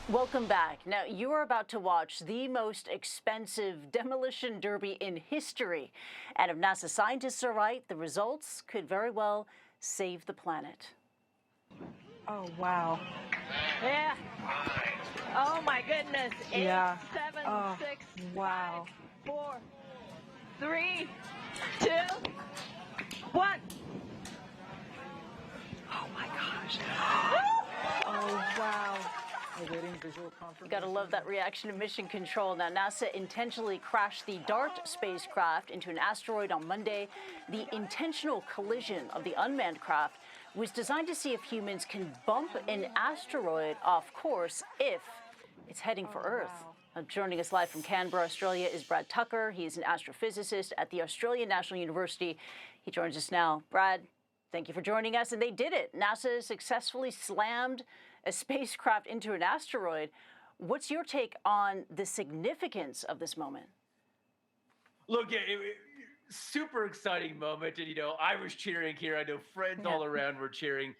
Welcome back. Now, you are about to watch the most expensive demolition derby in history. And if NASA scientists are right, the results could very well save the planet. Oh, wow. Yeah. Oh my goodness. Eight, Yeah. seven, Oh, six, wow. 5, 4, 3, 2, 1. Oh my gosh. Oh, wow. Awaiting visual You confirmation. gotta love that reaction to mission control. Now, NASA intentionally crashed the DART spacecraft into an asteroid on Monday. The intentional collision of the unmanned craft was designed to see if humans can bump an asteroid off course if it's heading for Earth. Wow. Joining us live from Canberra, Australia, is Brad Tucker. He is an astrophysicist at the Australian National University. He joins us now. Brad, thank you for joining us. And they did it. NASA successfully slammed a spacecraft into an asteroid. What's your take on the significance of this moment? Look, yeah, super exciting moment. And, I was cheering here. I know friends all around were cheering.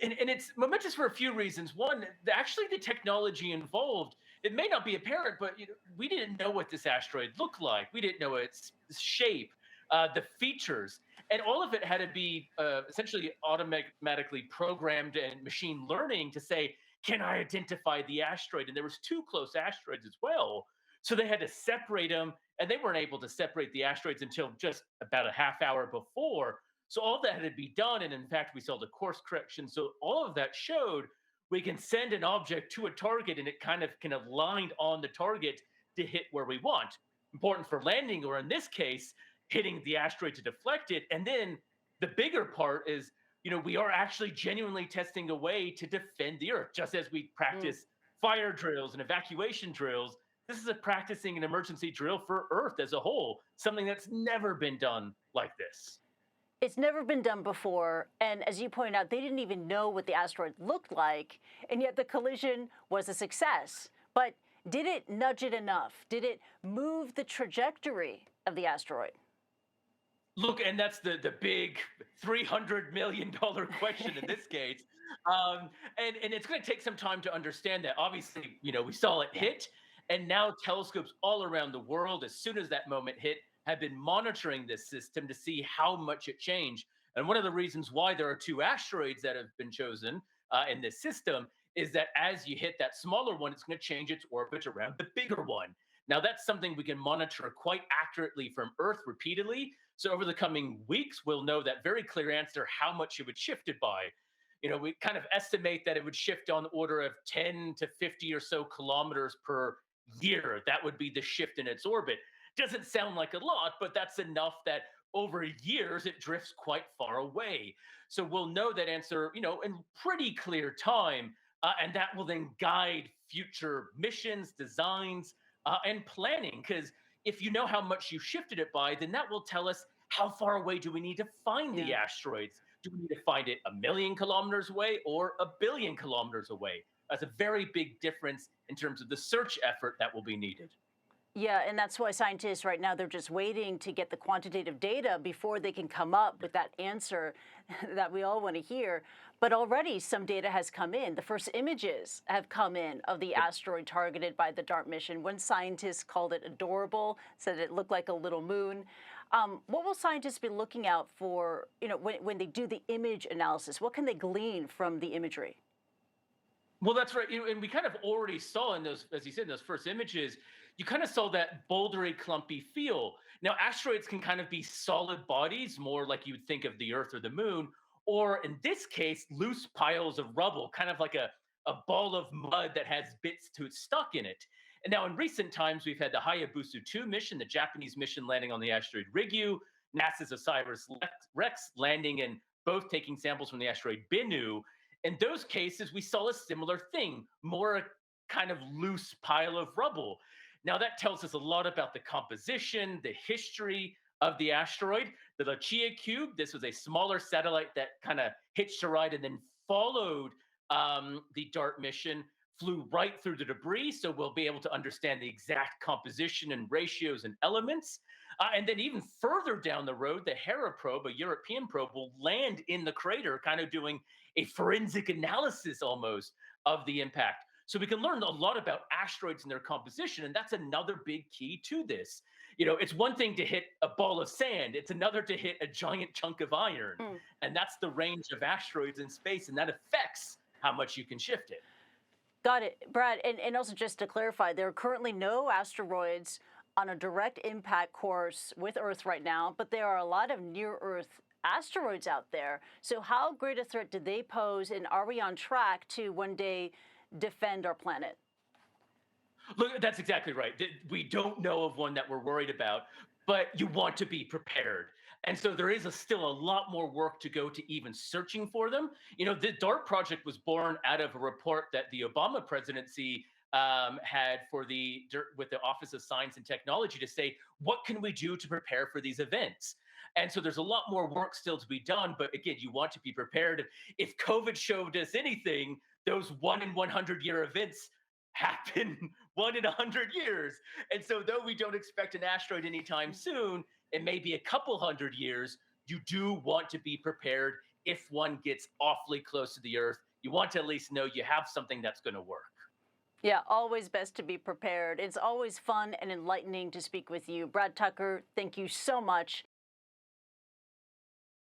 And it's momentous for a few reasons. One, actually, the technology involved, it may not be apparent, but we didn't know what this asteroid looked like. We didn't know its shape, the features. And all of it had to be essentially automatically programmed and machine learning to say, can I identify the asteroid? And there was two close asteroids as well. So they had to separate them, and they weren't able to separate the asteroids until just about a half hour before. So all that had to be done. And in fact, we saw the course correction. So all of that showed we can send an object to a target and it kind of can align on the target to hit where we want. Important for landing, or in this case, hitting the asteroid to deflect it. And then the bigger part is, we are actually genuinely testing a way to defend the Earth, just as we practice fire drills and evacuation drills. This is a practicing an emergency drill for Earth as a whole, something that's never been done like this. It's never been done before. And as you point out, they didn't even know what the asteroid looked like. And yet the collision was a success. But did it nudge it enough? Did it move the trajectory of the asteroid? Look, and that's the big $300 million question in this case. And it's going to take some time to understand that. Obviously, we saw it hit, and now telescopes all around the world, as soon as that moment hit, have been monitoring this system to see how much it changed. And one of the reasons why there are two asteroids that have been chosen in this system is that as you hit that smaller one, it's going to change its orbit around the bigger one. Now, that's something we can monitor quite accurately from Earth repeatedly. So over the coming weeks, we'll know that very clear answer how much it would shift it by. We kind of estimate that it would shift on the order of 10 to 50 or so kilometers per year. That would be the shift in its orbit. Doesn't sound like a lot, but that's enough that over years it drifts quite far away. So we'll know that answer, in pretty clear time, and that will then guide future missions, designs, and planning. Because if you know how much you shifted it by, then that will tell us how far away do we need to find the asteroids. Do we need to find it 1 million kilometers away or 1 billion kilometers away? That's a very big difference in terms of the search effort that will be needed. Yeah, and that's why scientists right now, they're just waiting to get the quantitative data before they can come up with that answer that we all want to hear. But already some data has come in. The first images have come in of the asteroid targeted by the DART mission. One scientist called it adorable, said it looked like a little moon. What will scientists be looking out for, when they do the image analysis? What can they glean from the imagery? Well, that's right. And we kind of already saw in those, as you said, in those first images, you kind of saw that bouldery, clumpy feel. Now, asteroids can kind of be solid bodies, more like you would think of the Earth or the Moon, or in this case, loose piles of rubble, kind of like a ball of mud that has bits to stuck in it. And now, in recent times, we've had the Hayabusa 2 mission, the Japanese mission landing on the asteroid Ryugu, NASA's OSIRIS-REx landing and both taking samples from the asteroid Bennu. In those cases, we saw a similar thing, more a kind of loose pile of rubble. Now, that tells us a lot about the composition, the history of the asteroid. The Lucia Cube, this was a smaller satellite that kind of hitched a ride and then followed the DART mission, flew right through the debris. So we'll be able to understand the exact composition and ratios and elements. And then even further down the road, the Hera probe, a European probe, will land in the crater, kind of doing a forensic analysis almost of the impact. So we can learn a lot about asteroids and their composition, and that's another big key to this. It's one thing to hit a ball of sand, it's another to hit a giant chunk of iron. Mm. And that's the range of asteroids in space, and that affects how much you can shift it. Got it, Brad. And also, just to clarify, there are currently no asteroids on a direct impact course with Earth right now, but there are a lot of near-Earth asteroids out there. So how great a threat do they pose, and are we on track to one day defend our planet? Look, that's exactly right. We don't know of one that we're worried about, but you want to be prepared. And so there is still a lot more work to go to even searching for them. The DART project was born out of a report that the Obama presidency had with the Office of Science and Technology to say, what can we do to prepare for these events? And so there's a lot more work still to be done. But again, you want to be prepared. If COVID showed us anything, those 1 in 100-year events happen 1 in 100 years. And so though we don't expect an asteroid anytime soon, it may be a couple hundred years, you do want to be prepared if one gets awfully close to the Earth. You want to at least know you have something that's going to work. Yeah, always best to be prepared. It's always fun and enlightening to speak with you. Brad Tucker, thank you so much.